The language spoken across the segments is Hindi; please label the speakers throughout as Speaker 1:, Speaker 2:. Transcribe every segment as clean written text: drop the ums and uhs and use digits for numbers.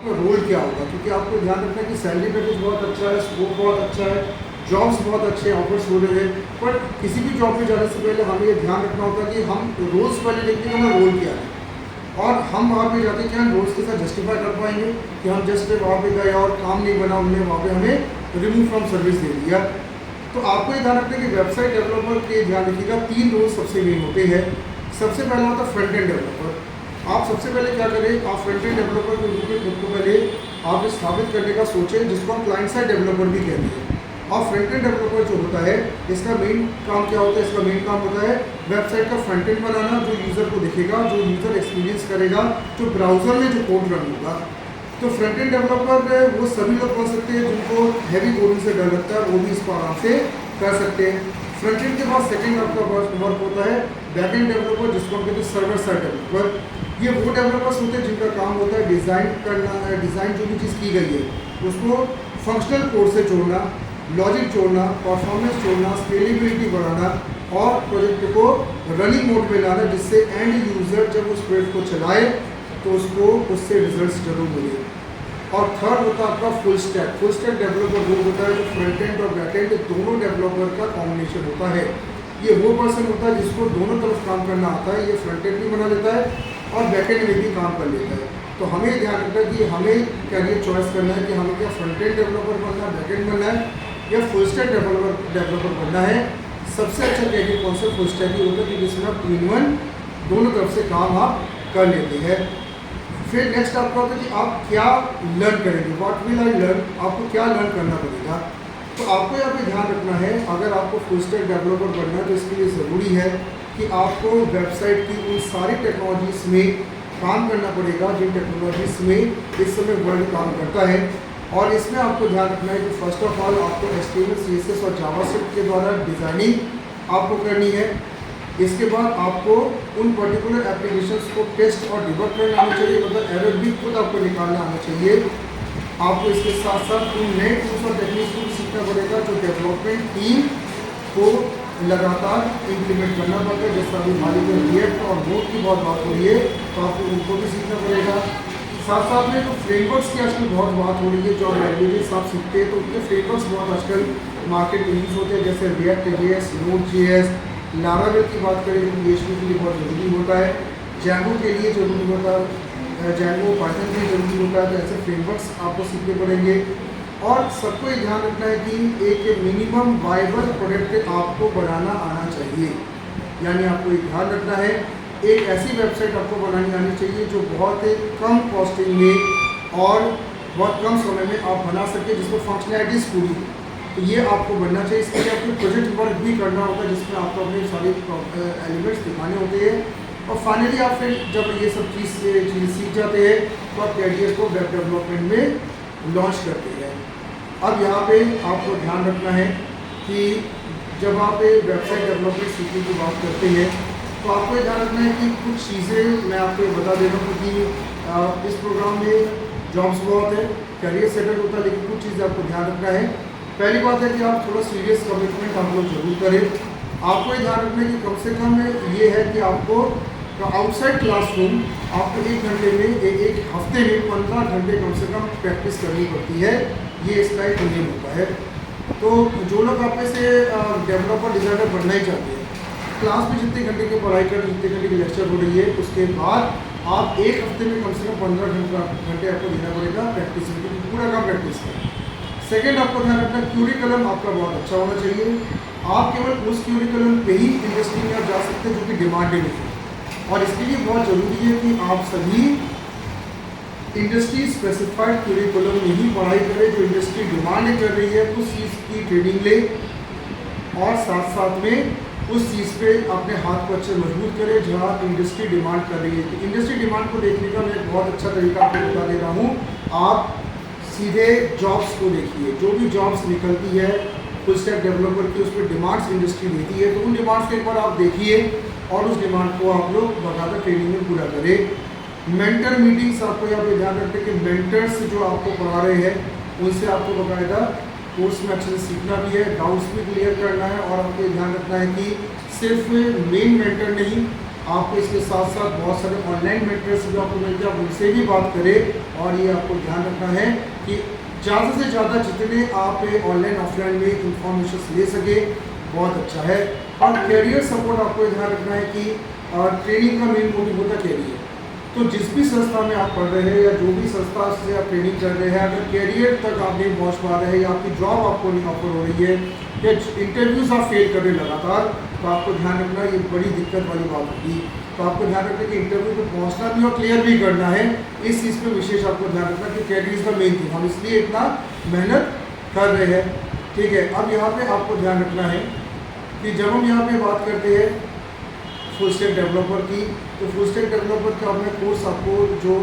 Speaker 1: आपका रोल क्या होगा, क्योंकि आपको ध्यान रखना है कि सैलरी पैकेज बहुत अच्छा है, स्कोप बहुत अच्छा है, जॉब्स बहुत अच्छे ऑफर्स हो रहे हैं। बट किसी भी जॉब में जाने से पहले हमें ये ध्यान रखना होता है कि हम रोल्स पहले देखते हैं कि हमारा रोल क्या है, और हम वहाँ पे जाते हैं कि हम रोल्स के साथ जस्टिफाई कर पाएंगे कि हम जस्ट वहाँ पे गए और काम नहीं बना, उन्होंने वहाँ पे हमें रिमूव फ्रॉम सर्विस दे दिया। तो आपको ये ध्यान रखना है कि वेबसाइट डेवलपर के ध्यान रखिएगा 3 रोल सबसे मेन होते हैं। सबसे पहला होता है फ्रंट एंड डेवलपर। आप सबसे पहले क्या करें, आप फ्रंट एंड डेवलपर के रूप में खुद को पहले आप स्थापित करने का सोचें, जिसको हम क्लाइंट साइड डेवलपर भी कहते हैं। और फ्रंट एंड डेवलपर जो होता है, इसका मेन काम क्या होता है, इसका मेन काम होता है वेबसाइट का फ्रंट एंड बनाना, जो यूज़र को दिखेगा, जो यूज़र एक्सपीरियंस करेगा, जो ब्राउज़र में जो कोड रन होगा। तो फ्रंट एंड डेवलपर वो सभी लोग कर सकते हैं जिनको हैवी कोडिंग से डर लगता है, वो भी इसको आराम से कर सकते हैं। फ्रंट एंड के बाद सेकंड आपका वर्क होता है बैक एंड डेवलपर, जिसको हम कहते हैं सर्वर साइड डेवलपर। ये वो डेवलपर्स होते हैं जिनका काम होता है डिज़ाइन करना, डिज़ाइन जो भी चीज़ की गई है उसको फंक्शनल कोड से जोड़ना, लॉजिक जोड़ना, परफॉर्मेंस जोड़ना, स्केलेबिलिटी बढ़ाना और प्रोजेक्ट को रनिंग मोड में लाना, जिससे एंड यूज़र जब उस प्रोजेक्ट को चलाए तो उसको उससे रिजल्ट्स जरूर मिले। और थर्ड होता है आपका full stack. Full stack developer वो होता है जो फ्रंट एंड और बैक एंड दोनों डेवलपर का कॉम्बिनेशन होता है। ये वो पर्सन होता है जिसको दोनों तरफ काम करना आता है, ये फ्रंट एंड भी बना लेता है और बैक एंड में भी काम कर लेता है। तो हमें ध्यान रखना है कि हमें कैरियर चॉइस करना है कि हमें क्या फ्रंट एंड डेवलपर बनना है, बैक एंड बनना है या फुल स्टैक डेवलपर बनना है। सबसे अच्छा कैरियर कौन सा, फुल स्टैक ही होता है, क्योंकि इसमें आप इन दोनों तरफ से काम आप कर लेते हैं। फिर नेक्स्ट आपका होता है कि आप क्या लर्न करेंगे, व्हाट विल आई लर्न, आपको क्या लर्न करना पड़ेगा। तो आपको यहाँ पे ध्यान रखना है, अगर आपको फुल स्टैक डेवलपर बनना है तो इसके लिए ज़रूरी है कि आपको वेबसाइट की उन सारी टेक्नोलॉजीज़ में काम करना पड़ेगा जिन टेक्नोलॉजीज़ में इस समय वर्ल्ड काम करता है। और इसमें आपको ध्यान रखना है कि फर्स्ट ऑफ ऑल आपको HTML, CSS और जावास्क्रिप्ट के द्वारा डिज़ाइनिंग आपको करनी है। इसके बाद आपको उन पर्टिकुलर एप्लीकेशंस को टेस्ट और डिबग करना आना चाहिए, मतलब एरर भी खुद आपको निकालना आना चाहिए। आपको इसके साथ साथ उन नए टूल्स और टेक्निक्स को भी सीखना पड़ेगा जो डेवलपमेंट टीम को लगातार इम्प्लीमेंट करना पड़ता है। जैसा अभी हाल ही में रिएक्ट और नोड की बहुत बात हो रही है, तो आपको उनको भी सीखना पड़ेगा। साथ साथ में जो फ्रेमवर्क्स की आजकल बहुत बात हो रही है, जो लैंग्वेजेस आप सीखते हैं तो उनके फ्रेमवर्क्स बहुत आजकल मार्केट में यूज़ होते हैं, जैसे react JS, node JS, Laravel की बात करें तो PHP के लिए बहुत ज़रूरी होता है, जैंगो के लिए ज़रूरी होता है, जैंगो पाइथन के लिए ज़रूरी होता है। तो ऐसे फ्रेमवर्क्स आपको सीखने पड़ेंगे। और सबको ये ध्यान रखना है कि एक मिनिमम वायबल प्रोडक्ट आपको बनाना आना चाहिए, यानी आपको ये ध्यान रखना है एक ऐसी वेबसाइट आपको बनानी आनी चाहिए जो बहुत ही कम कॉस्टिंग में और बहुत कम समय में आप बना सके, जिसमें फंक्शनैलिटीज़ पूरी हो। तो ये आपको बनना चाहिए। इसके लिए आपको प्रोजेक्ट वर्क भी करना होगा, जिसमें आपको अपने सारे एलिमेंट्स दिखाने होते हैं। और फाइनली आप फिर जब ये सब चीज़ सीख जाते हैं तो आप कैरियर को वेब डेवलपमेंट में लॉन्च करते हैं। अब यहाँ पे आपको ध्यान रखना है कि जब आप वेबसाइट डेवलपमेंट सीखने की बात करते हैं तो आपको ये ध्यान रखना है कि कुछ चीज़ें मैं आपको बता दे रहा हूँ, क्योंकि इस प्रोग्राम में जॉब्स बहुत है, करियर सेटल होता है, लेकिन कुछ चीज़ें आपको ध्यान रखना है। पहली बात है कि आप थोड़ा सीरियस कमिटमेंट आप लोग जरूर करें। आपको ये ध्यान रखना है कि कम से कम ये है कि आपको आउटसाइड क्लासरूम आपको 1 घंटे में एक हफ्ते में 15 घंटे कम से कम प्रैक्टिस करनी पड़ती है। ये इसका एक नियम होता है। तो जो लोग आप में से डेवलपर डिज़ाइनर बनना ही चाहते हैं, क्लास में जितने घंटे की पढ़ाई कर, जितने घंटे की लेक्चर हो रही है, उसके बाद आप 1 हफ्ते में कम से कम 15 घंटे आपको देना पड़ेगा प्रैक्टिस में, क्योंकि पूरा काम प्रैक्टिस है। सेकेंड आपको ध्यान रखना, क्यूरिकलम आपका बहुत अच्छा होना चाहिए। आप केवल उस क्यूरिकलम पे ही इंडस्ट्री में आप जा सकते हैं जो कि डिमांडेड है, और इसके लिए बहुत ज़रूरी है कि आप सभी इंडस्ट्री स्पेसिफाइड क्यूरिकुलम में ही पढ़ाई करें। जो इंडस्ट्री डिमांड कर रही है उस चीज़ की ट्रेनिंग ले, और साथ साथ में उस चीज़ पे अपने हाथ को अच्छे मजबूत करें जहाँ इंडस्ट्री डिमांड कर रही है। तो इंडस्ट्री डिमांड को देखने का मैं एक बहुत अच्छा तरीका आपको बता दे रहा हूँ। आप सीधे जॉब्स को देखिए, जो भी जॉब्स निकलती है फुल स्टैक डेवलपर की, उस पर डिमांड्स इंडस्ट्री देती है, तो उन डिमांड्स के ऊपर आप देखिए और उस डिमांड को आप लोग बाकायदा ट्रेनिंग में पूरा करें। मेंटर मीटिंग्स आपको यहाँ पे ध्यान रखें कि मेंटर्स जो आपको पढ़ा रहे हैं उनसे आपको बाकायदा कोर्स में अच्छे से सीखना भी है, डाउट्स भी क्लियर करना है, और आपको ध्यान रखना है कि सिर्फ मेन मेंटर नहीं, आपको इसके साथ साथ बहुत सारे ऑनलाइन मेंटर्स भी आपको मिलते हैं, आप उनसे भी बात करें। और ये आपको ध्यान रखना है कि ज़्यादा से ज़्यादा जितने आप ऑनलाइन ऑफलाइन में इंफॉर्मेशन ले सके बहुत अच्छा है। और कैरियर सपोर्ट आपको ध्यान रखना है कि ट्रेनिंग का मेन मोटिव होता कैरियर। तो जिस भी संस्था में आप पढ़ रहे हैं या जो भी संस्था से आप ट्रेनिंग कर रहे हैं, अगर कैरियर तक आप नहीं पहुँच पा रहे हैं या आपकी जॉब आपको नहीं ऑफर हो रही है या इंटरव्यूज़ आप फेल कर रहे लगातार, तो आपको ध्यान रखना ये बड़ी दिक्कत वाली बात होगी। तो आपको ध्यान रखना कि इंटरव्यू पे पहुंचना भी और क्लियर भी करना है। इस चीज़ पे विशेष आपको ध्यान रखना कि career is the main thing, हम इसलिए इतना मेहनत कर रहे हैं। ठीक है, अब यहाँ पे आपको ध्यान रखना है कि जब हम यहाँ पे बात करते हैं फुल स्टैक डेवलपर की, तो फुल स्टैक डेवलपर का अपना कोर्स आपको जो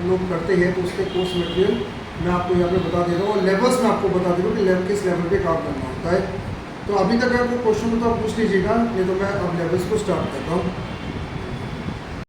Speaker 1: लोग करते हैं तो उसके कोर्स मटेरियल मैं आपको यहाँ पे बता दे रहा हूँ और लेवल्स में आपको बता दे रहा हूँ कि किस लेवल पे काम करना होता है। तो अभी तक अगर कोई क्वेश्चन हो तो आप पूछ लीजिएगा, नहीं तो मैं अब लेवल्स को स्टार्ट करता हूँ।